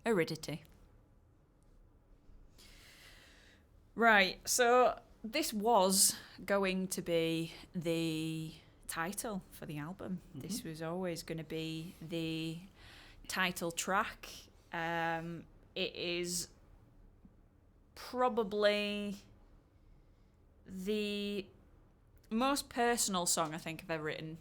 Aridity. Right, so this was going to be the title for the album. Mm-hmm. This was always going to be the title track. It is probably the most personal song I think I've ever written,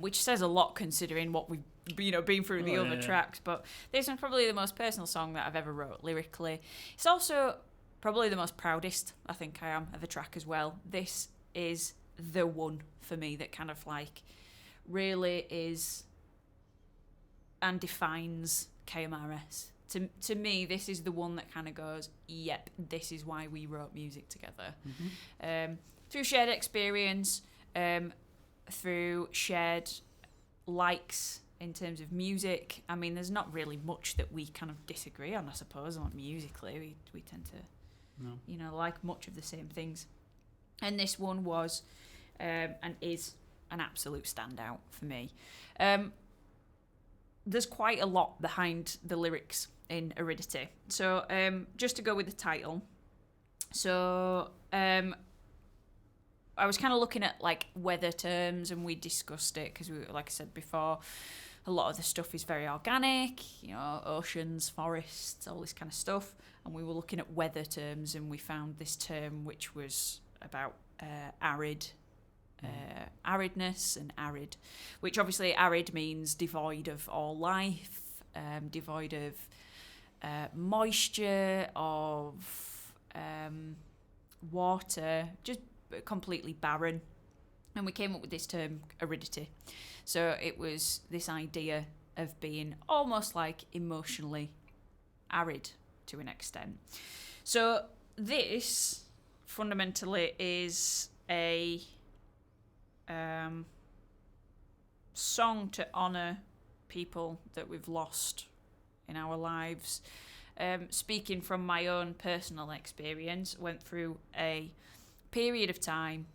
which says a lot considering what we've been through the other tracks. But this one's probably the most personal song that I've ever wrote lyrically. It's also probably the most proudest I think I am of a track as well. This is the one for me that kind of like really is and defines KMRS. To me, this is the one that kind of goes, yep, this is why we wrote music together. Mm-hmm. Through shared experience, through shared likes in terms of music. I mean, there's not really much that we kind of disagree on, I suppose, on musically. We tend to, like much of the same things. And this one was and is an absolute standout for me. There's quite a lot behind the lyrics in Aridity. So just to go with the title. So I was kind of looking at like weather terms, and we discussed it because, like I said before, a lot of the stuff is very organic, oceans, forests, all this kind of stuff. And we were looking at weather terms, and we found this term which was about arid. Aridness and arid, which obviously arid means devoid of all life, devoid of moisture, of water, just completely barren. And we came up with this term aridity. So it was this idea of being almost like emotionally arid to an extent. So this fundamentally is a song to honour people that we've lost in our lives. Speaking from my own personal experience, went through a period of time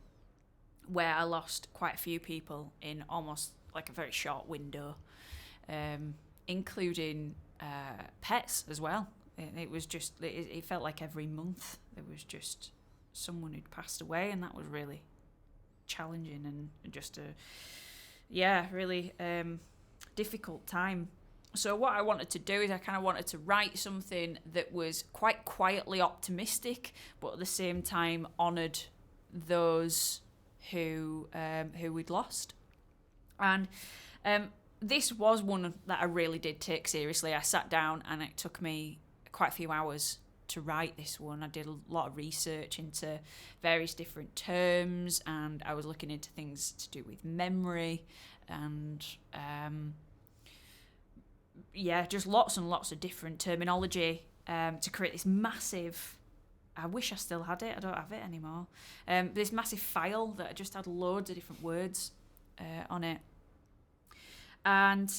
where I lost quite a few people in almost like a very short window, including pets as well. It was just, it felt like every month there was just someone who'd passed away, and that was really challenging and just a really difficult time. So what I wanted to do is I kind of wanted to write something that was quite quietly optimistic, but at the same time honoured those who we'd lost. And this was one that I really did take seriously. I sat down and it took me quite a few hours to write this one. I did a lot of research into various different terms, and I was looking into things to do with memory and just lots and lots of different terminology to create this massive, I wish I still had it, I don't have it anymore, this massive file that just had loads of different words on it. And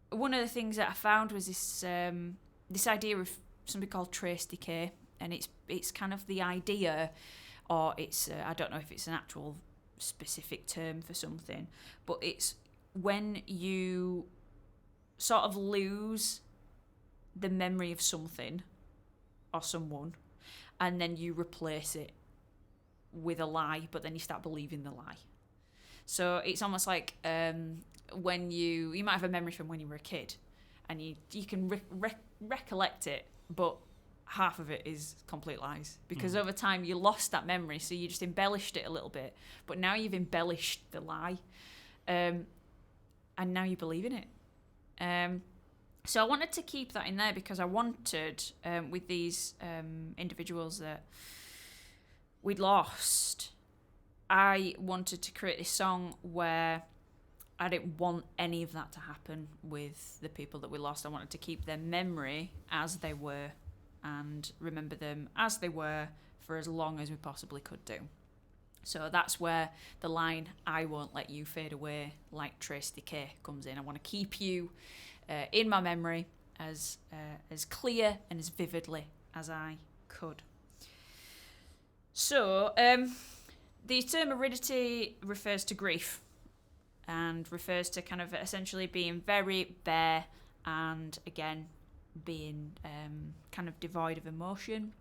one of the things that I found was this idea of something called trace decay, and it's kind of the idea, or it's I don't know if it's an actual specific term for something, but it's when you sort of lose the memory of something or someone, and then you replace it with a lie, but then you start believing the lie. So it's almost like when you might have a memory from when you were a kid, and you can recollect it, but half of it is complete lies, because over time you lost that memory, so you just embellished it a little bit, but now you've embellished the lie, and now you believe in it. So I wanted to keep that in there because I wanted, with these individuals that we'd lost, I wanted to create this song where I didn't want any of that to happen with the people that we lost. I wanted to keep their memory as they were and remember them as they were for as long as we possibly could do. So that's where the line, "I won't let you fade away like trace decay," comes in. I want to keep you in my memory as clear and as vividly as I could. So the term aridity refers to grief, and refers to kind of essentially being very bare and again being kind of devoid of emotion.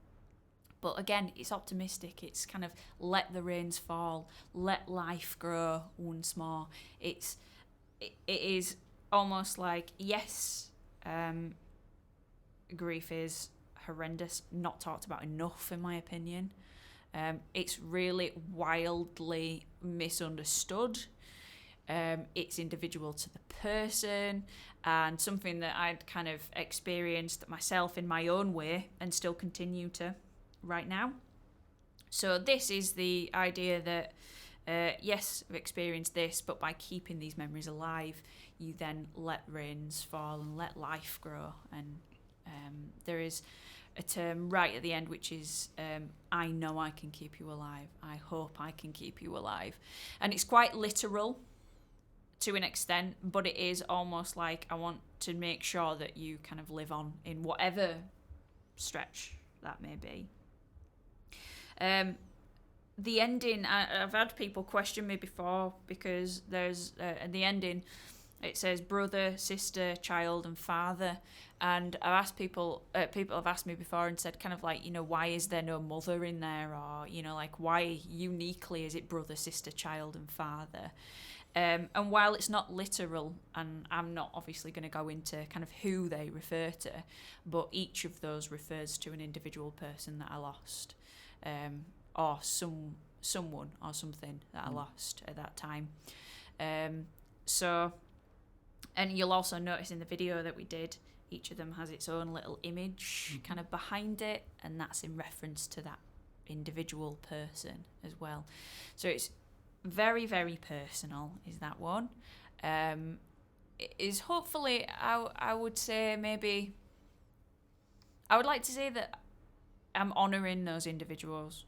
But again, it's optimistic. It's kind of let the rains fall, let life grow once more. It is almost like, yes, grief is horrendous, not talked about enough in my opinion. It's really wildly misunderstood. It's individual to the person, and something that I'd kind of experienced myself in my own way and still continue to right now. So this is the idea that yes, I've experienced this, but by keeping these memories alive, you then let rains fall and let life grow. And there is a term right at the end which is I know I can keep you alive, I hope I can keep you alive. And it's quite literal to an extent, but it is almost like I want to make sure that you kind of live on in whatever stretch that may be. The ending, I've had people question me before, because there's at the ending it says brother, sister, child and father, and I've asked people have asked me before and said kind of like, why is there no mother in there, or like why uniquely is it brother, sister, child and father. And while it's not literal, and I'm not obviously going to go into kind of who they refer to, but each of those refers to an individual person that I lost, or someone or something that I lost at that time. So, and you'll also notice in the video that we did, each of them has its own little image kind of behind it, and that's in reference to that individual person as well. So it's very, very personal, is that one. It is hopefully, I would say maybe, I would like to say that I'm honouring those individuals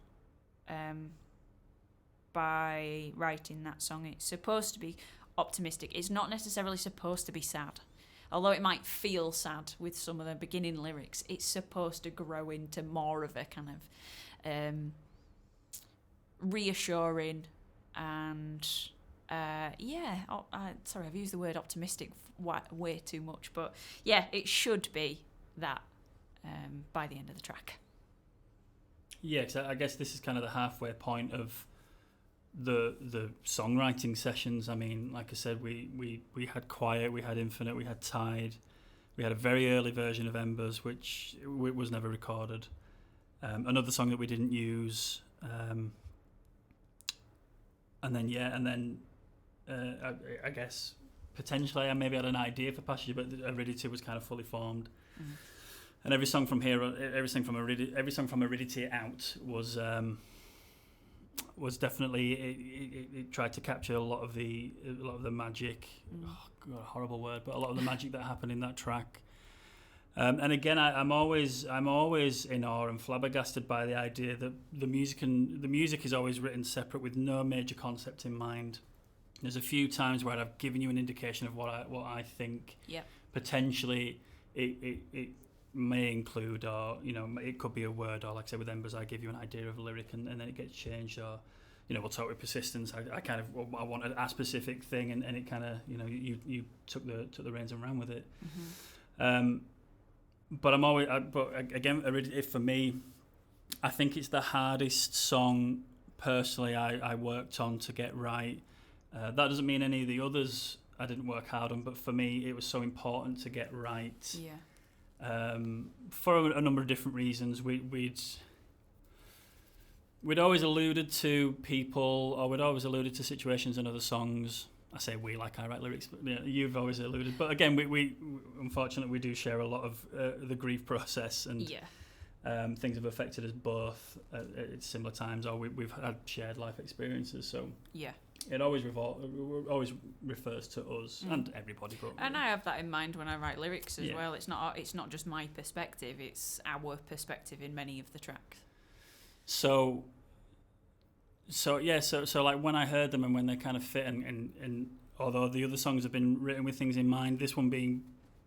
by writing that song. It's supposed to be optimistic. It's not necessarily supposed to be sad. Although it might feel sad with some of the beginning lyrics, it's supposed to grow into more of a kind of reassuring and sorry, I've used the word optimistic way too much, but yeah, it should be that by the end of the track. Yeah, because I guess this is kind of the halfway point of the songwriting sessions. I mean, like I said, we had Quiet, we had Infinite, we had Tide, we had a very early version of Embers, which was never recorded. Another song that we didn't use, and then I guess potentially I maybe had an idea for Passage, but Aridity was kind of fully formed. Mm. And every song from Aridity out was definitely it tried to capture a lot of the magic. Oh God, horrible word, but a lot of the magic that happened in that track. And again, I'm always in awe and flabbergasted by the idea that the music is always written separate with no major concept in mind. There's a few times where I've given you an indication of what I think potentially it may include, or it could be a word, or like I said with Embers, I give you an idea of a lyric and then it gets changed, or we'll talk with Persistence. I wanted a specific thing and it kind of you took the reins and ran with it. Mm-hmm. But again, for me, I think it's the hardest song personally I worked on to get right. That doesn't mean any of the others I didn't work hard on, but for me it was so important to get right. Yeah. For a number of different reasons. We'd always alluded to people, or we'd always alluded to situations in other songs. I say we, like I write lyrics, but you've always alluded. But again, we unfortunately we do share a lot of the grief process, and things have affected us both at similar times, or we've had shared life experiences. So it always refers to us and everybody. And I have that in mind when I write lyrics as well. It's not just my perspective; it's our perspective in many of the tracks. So like when I heard them and when they kind of fit, and although the other songs have been written with things in mind, this one being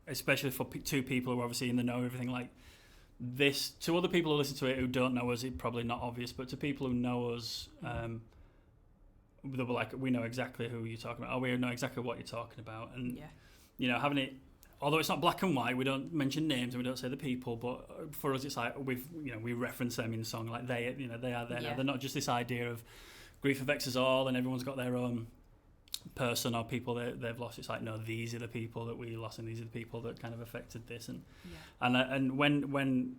especially for two people who are obviously in the know, everything like this. To other people who listen to it who don't know us, it's probably not obvious, but to people who know us, they'll be like, we know exactly who you're talking about, or we know exactly what you're talking about, and having it although it's not black and white, we don't mention names and we don't say the people, but for us it's like we reference them in the song, like they are there now. They're not just this idea of grief affects us all and everyone's got their own person or people they've lost. It's like, no, these are the people that we lost and these are the people that kind of affected this. And when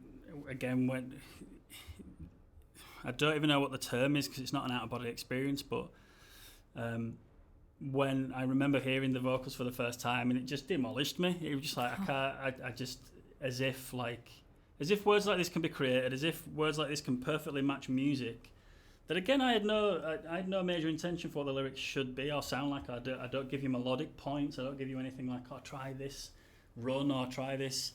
I don't even know what the term is because it's not an out-of-body experience, but when I remember hearing the vocals for the first time, and it just demolished me. It was just like, I just, as if words like this can be created, as if words like this can perfectly match music. That again, I had no major intention for what the lyrics should be or sound like. I don't give you melodic points. I don't give you anything like, oh, try this run or try this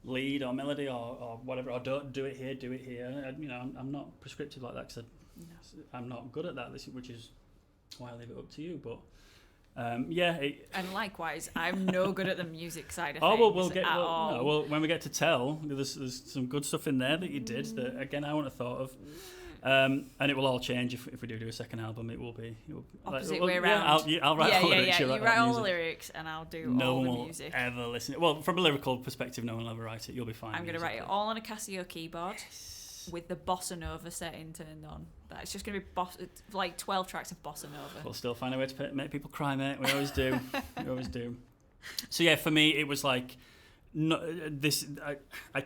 lead or melody or whatever, or don't do it here, do it here. I'm not prescriptive like that because I'm not good at that, which is why I leave it up to you. But and likewise, I'm no good at the music side of things. Oh, well, when we get to tell, there's some good stuff in there that you did that again I wouldn't have thought of. And it will all change if we do a second album. It will be opposite way around. I'll write all the lyrics. You write all the lyrics, and I'll do all the music. No one will ever listen. Well, from a lyrical perspective, no one will ever write it. You'll be fine. I'm going to write it all on a Casio keyboard with the bossa nova setting turned on. That's just going to be like 12 tracks of bossa nova. We'll still find a way to make people cry, mate. We always do. We always do. So yeah, for me, it was like. No, I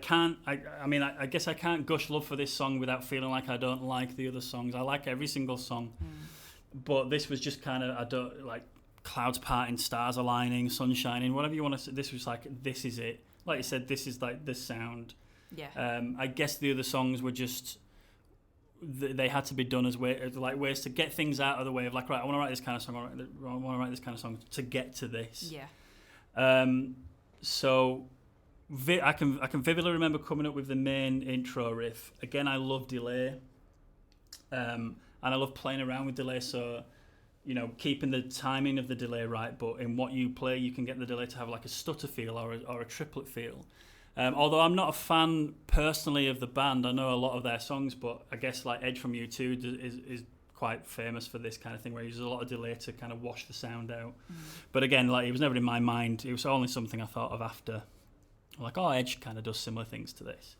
guess I can't gush love for this song without feeling like I don't like the other songs. I like every single song, but this was just kind of, I don't like clouds parting, stars aligning, sun shining, whatever you want to say. This was like, this is it. Like you said, this is like the sound. Yeah. I guess the other songs were just, they had to be done as ways to get things out of the way of like, right, I want to write this kind of song, I want to write this kind of song to get to this. Yeah. So I can vividly remember coming up with the main intro riff. Again, I love delay, and I love playing around with delay. So, keeping the timing of the delay right, but in what you play, you can get the delay to have like a stutter feel or a triplet feel. Although I'm not a fan personally of the band, I know a lot of their songs, but I guess like Edge from U2 is quite famous for this kind of thing where he uses a lot of delay to kind of wash the sound out. But again, like it was never in my mind. It was only something I thought of after. Like, oh, Edge kind of does similar things to this.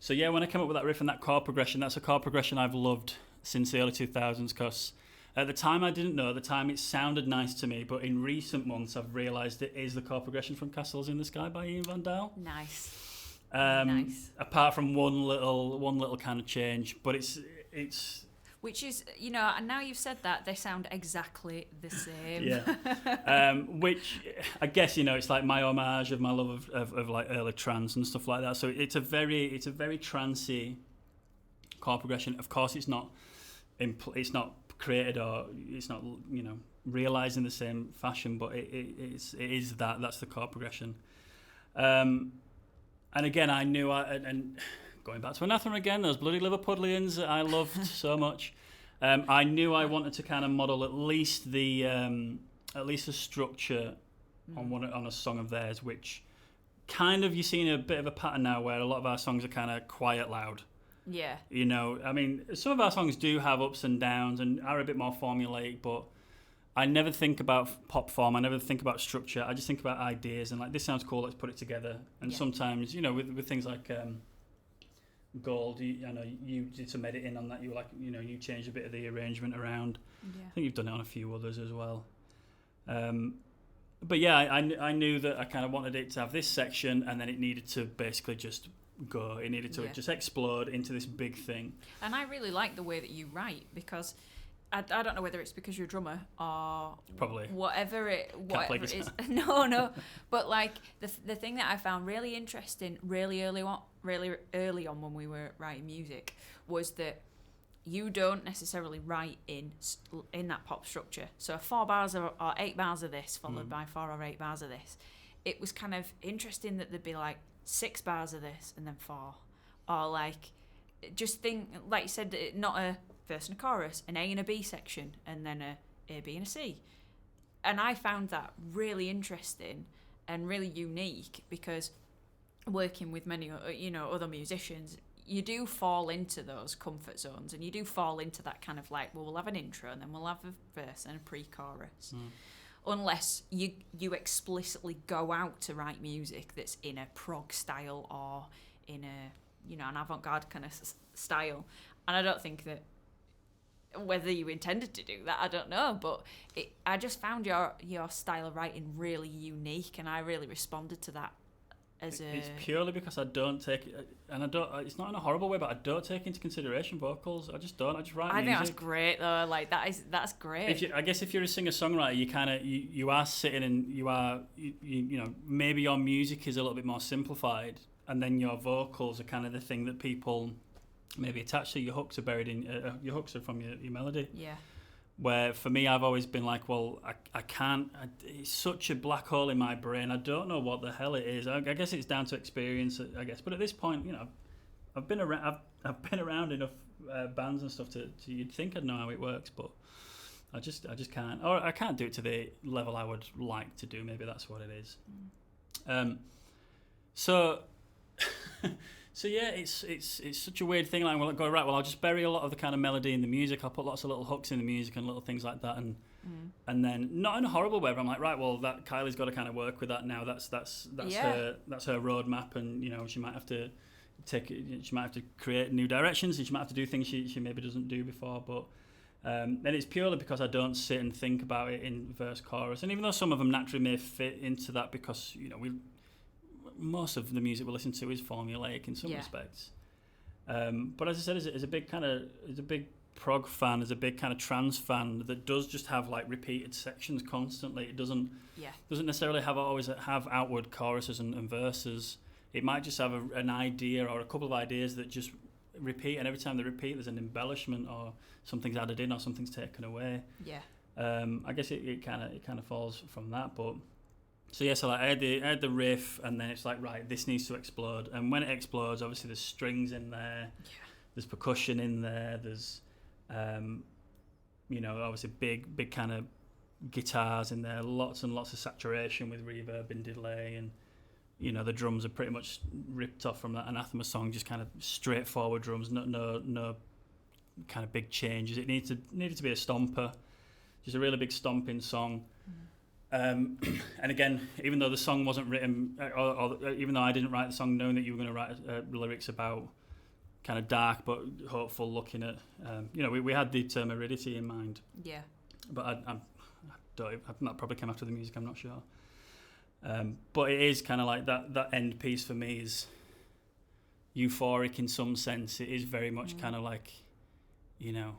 So yeah, when I came up with that riff and that chord progression, that's a chord progression I've loved since the early 2000s because at the time I didn't know. At the time it sounded nice to me, but in recent months I've realised it is the chord progression from Castles in the Sky by Ian Van Dahl. Nice. Nice. Apart from one little kind of change, but it's which is, and now you've said that, they sound exactly the same. Yeah. Which, I guess, it's like my homage of my love of like early trance and stuff like that. So it's a very trancey chord progression. Of course, it's not created or it's not, realised in the same fashion, but it is that's the chord progression. And again, I knew and going back to Anathema again, those bloody Liverpudlians that I loved so much. I knew I wanted to kind of model at least the structure on a song of theirs, which kind of you're seeing a bit of a pattern now where a lot of our songs are kind of quiet loud. Yeah. I mean, some of our songs do have ups and downs and are a bit more formulaic, but I never think about pop form. I never think about structure. I just think about ideas and like, this sounds cool, let's put it together. And sometimes, with things like Gold, you did some editing on that. You were like, you changed a bit of the arrangement around. Yeah. I think you've done it on a few others as well. But yeah, I knew that I kind of wanted it to have this section, and then it needed to basically just go. It needed to just explode into this big thing. And I really like the way that you write because I don't know whether it's because you're a drummer or probably whatever it is. No, but like the thing that I found really interesting really early on when we were writing music was that you don't necessarily write in that pop structure. So 4 bars or 8 bars of this followed by 4 or 8 bars of this. It was kind of interesting that there'd be like 6 bars of this and then 4, or like just think like you said, not a verse and a chorus, an A and a B section, and then a B and a C. And I found that really interesting and really unique because working with many other musicians, you do fall into those comfort zones and you do fall into that kind of like, well, we'll have an intro and then we'll have a verse and a pre-chorus. unless you explicitly go out to write music that's in a prog style or in a, an avant-garde kind of style. And I don't think that whether you intended to do that, I don't know, but I just found your style of writing really unique, and I really responded to that. It's purely because I don't take, and I don't. It's not in a horrible way, but I don't take into consideration vocals. I just don't. I just write music. I think that's great though. Like that's great. I guess if you're a singer-songwriter, you kind of you are sitting and you know, maybe your music is a little bit more simplified, and then your vocals are kind of the thing that people maybe attach to. Your hooks are buried in your hooks are from your melody. Yeah. Where for me, I've always been like, well, I can't. It's such a black hole in my brain. I don't know what the hell it is. I guess it's down to experience. I guess, but at this point, you know, I've been around. I've been around enough bands and stuff to you'd think I'd know how it works, but I just can't. Or I can't do it to the level I would like to do. Maybe that's what it is. So. So yeah, it's such a weird thing. Like, well, I'll just bury a lot of the kind of melody in the music. I'll put lots of little hooks in the music and little things like that, and then not in a horrible way. But I'm like, right, well, that Kylie's got to kind of work with that now. That's her roadmap, and you know, she might have to create new directions, and she might have to do things she maybe doesn't do before. But and it's purely because I don't sit and think about it in verse chorus. And even though some of them naturally may fit into that, because you know most of the music we listen to is formulaic in some respects. But as I said, as a big prog fan, as a big kind of trance fan that does just have like repeated sections constantly, it doesn't necessarily always have outward choruses and verses. It might just have an idea or a couple of ideas that just repeat, and every time they repeat there's an embellishment or something's added in or something's taken away. I guess it kind of falls from that. But so yeah, so like I had the riff, and then it's like, right, this needs to explode. And when it explodes, obviously there's strings in there, there's percussion in there, there's you know, obviously big kind of guitars in there, lots and lots of saturation with reverb and delay, and you know, the drums are pretty much ripped off from that Anathema song, just kind of straightforward drums, no kind of big changes. It needed to be a stomper, just a really big stomping song. And again, even though the song wasn't written, or even though I didn't write the song knowing that you were going to write lyrics about kind of dark but hopeful, looking at, you know, we had the term aridity in mind. Yeah. But that probably came after the music, I'm not sure. But it is kind of like that end piece for me is euphoric in some sense. It is very much kind of like, you know,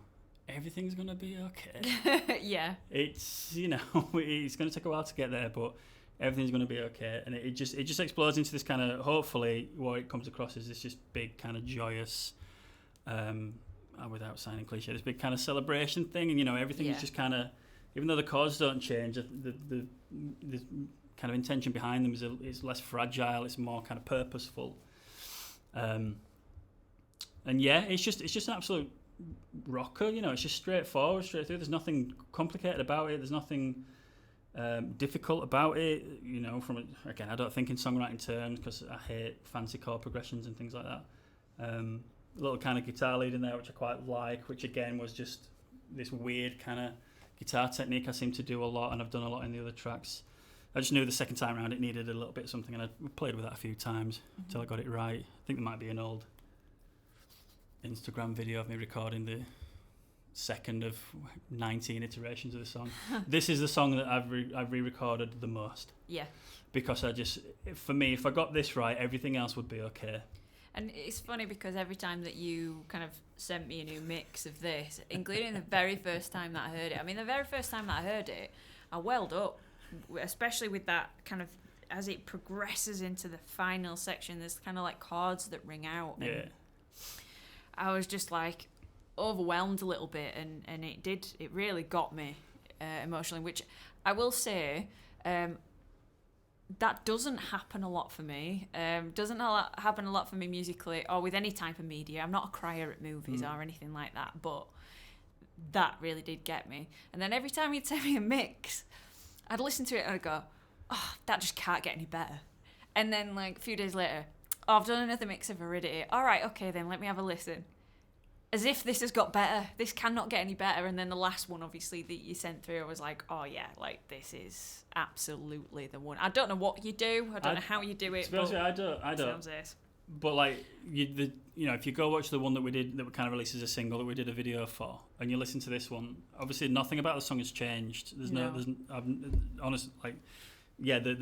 everything's gonna be okay. Yeah. It's, you know, it's gonna take a while to get there, but everything's gonna be okay. And it just explodes into this kind of, hopefully what it comes across is this just big kind of joyous, without sounding cliche, this big kind of celebration thing. And you know, everything is just kind of, even though the chords don't change, the kind of intention behind them is less fragile. It's more kind of purposeful. And yeah, it's just an absolute rocker, you know. It's just straightforward, straight through. There's nothing complicated about it. There's nothing difficult about it, you know. Again, I don't think in songwriting terms, because I hate fancy chord progressions and things like that. A little kind of guitar lead in there, which I quite like, which again was just this weird kind of guitar technique I seem to do a lot, and I've done a lot in the other tracks. I just knew the second time around it needed a little bit of something, and I played with that a few times until I got it right. I think there might be an old Instagram video of me recording the second of 19 iterations of the song. This is the song that I've re-recorded the most. Yeah. Because for me, if I got this right, everything else would be okay. And it's funny because every time that you kind of sent me a new mix of this, including the very first time that I heard it, I welled up, especially with that kind of, as it progresses into the final section, there's kind of like chords that ring out. Yeah. I was just like overwhelmed a little bit, and it really got me emotionally, which I will say, that doesn't happen a lot for me. Doesn't happen a lot for me musically or with any type of media. I'm not a crier at movies or anything like that, but that really did get me. And then every time he'd send me a mix, I'd listen to it and I'd go, oh, that just can't get any better. And then like a few days later, oh, I've done another mix of Aridity. All right, okay then, let me have a listen. as if this has got better. This cannot get any better. And then the last one, obviously, that you sent through, I was like, oh yeah, like this is absolutely the one. I don't know what you do. I don't know how you do it. To be honest with you, I don't. But like you know, if you go watch the one that we did, that we kind of released as a single that we did a video for, and you listen to this one, obviously nothing about the song has changed. The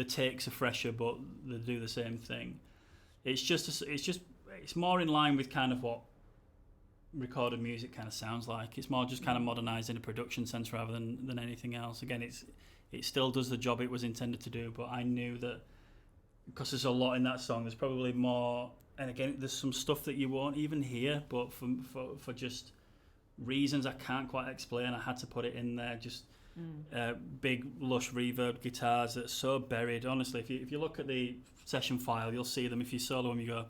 takes are fresher, but they do the same thing. It's more in line with kind of what recorded music kind of sounds like. It's more just kind of modernised in a production sense rather than anything else. Again, it still does the job it was intended to do, but I knew that because there's a lot in that song, there's probably more, and again, there's some stuff that you won't even hear, but for just reasons I can't quite explain, I had to put it in there. Just big lush reverb guitars that's so buried. Honestly, if you look at the session file, you'll see them. If you solo them, you go,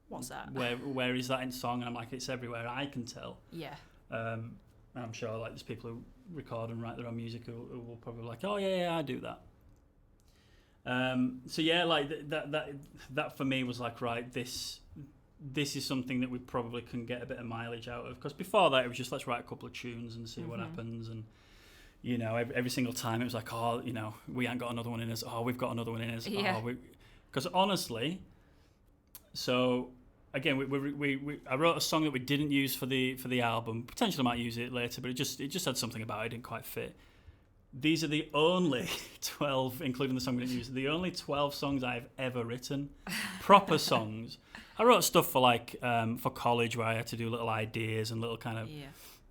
what's that? Where is that in song? And I'm like, it's everywhere. I can tell. Yeah. And I'm sure like there's people who record and write their own music who will probably be like, oh yeah, I do that. So yeah, like that for me was like, right, this is something that we probably can get a bit of mileage out of, because before that it was just, let's write a couple of tunes and see what happens. And you know, every single time it was like, oh, you know, we ain't got another one in us. Oh, we've got another one in us. Yeah. Because honestly, so again, I wrote a song that we didn't use for the album. Potentially might use it later, but it just had something about it, it didn't quite fit. These are the only 12, including the song we didn't use, the only 12 songs I've ever written, proper songs. I wrote stuff for like for college where I had to do little ideas and little kind of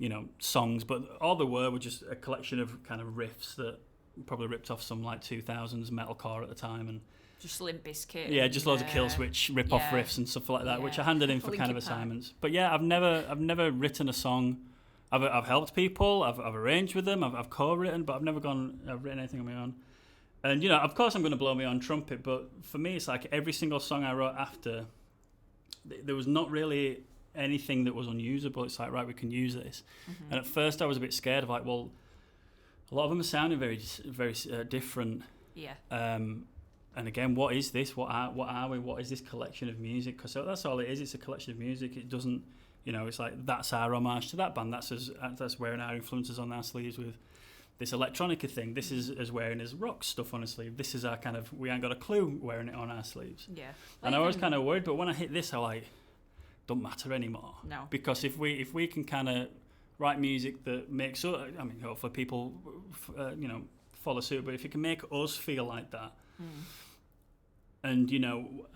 you know, songs, but all there were just a collection of kind of riffs that probably ripped off some like 2000s metalcore at the time, and just Limp Bizkit. Yeah, just loads of kill switch rip-off riffs and stuff like that, which I handed in for kind of assignments. But yeah, I've never written a song. I've helped people, I've arranged with them, I've co-written, but I've written anything on my own. And you know, of course I'm going to blow my own trumpet, but for me it's like every single song I wrote after, there was not really anything that was unusable. It's like, right, we can use this. And at first I was a bit scared of like, well, a lot of them are sounding very, very different. Yeah. And again, what is this? What are we? What is this collection of music? Because that's all it is. It's a collection of music. It doesn't, you know, it's like that's our homage to that band. That's wearing our influences on our sleeves with this electronica thing. This is as wearing his rock stuff on his sleeve. This is our kind of, we ain't got a clue wearing it on our sleeves. Yeah. And I was kind of worried, but when I hit this, I like, don't matter anymore. No. Because if we can kind of write music that makes, I mean, hopefully people, you know, follow suit, but if it can make us feel like that, and you know,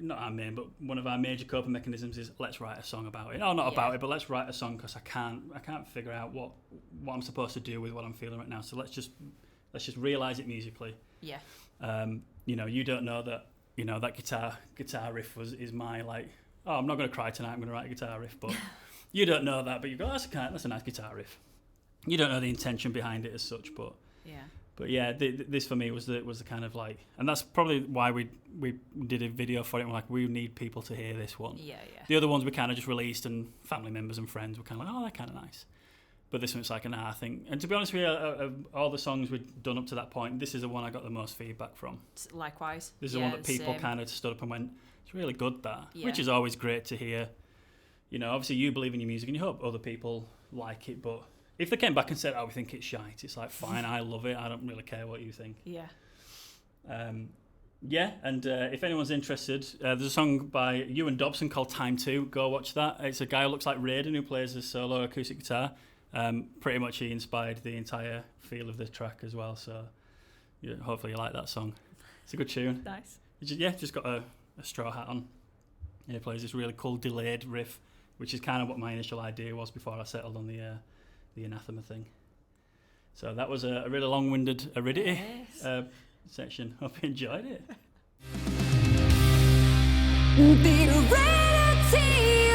not our main, but one of our major coping mechanisms is let's write a song about it. No, not about it, but let's write a song because I can't figure out what I'm supposed to do with what I'm feeling right now. So let's just realize it musically. Yeah. You know, you don't know that, you know, that guitar riff is my like, oh, I'm not going to cry tonight, I'm going to write a guitar riff, but you don't know that, but you go, that's a nice guitar riff. You don't know the intention behind it as such, but yeah, this for me was the kind of like, and that's probably why we did a video for it. And we're like, we need people to hear this one. Yeah. The other ones we kind of just released, and family members and friends were kind of like, oh, they're kind of nice. But this one's like an R thing. And to be honest with you, all the songs we'd done up to that point, this is the one I got the most feedback from. Likewise. This is the one that people kind of stood up and went, it's really good, that, which is always great to hear. You know, obviously you believe in your music and you hope other people like it, but if they came back and said, oh, we think it's shite, it's like, fine, I love it, I don't really care what you think. Yeah. And if anyone's interested, there's a song by Ewan Dobson called Time 2. Go watch that. It's a guy who looks like Raiden who plays a solo acoustic guitar. Pretty much he inspired the entire feel of the track as well, so yeah, hopefully you like that song. It's a good tune. Nice. Just got a straw hat on. He plays this really cool delayed riff, which is kind of what my initial idea was before I settled on the Anathema thing. So that was a really long-winded Aridity section. Hope you enjoyed it. The Aridity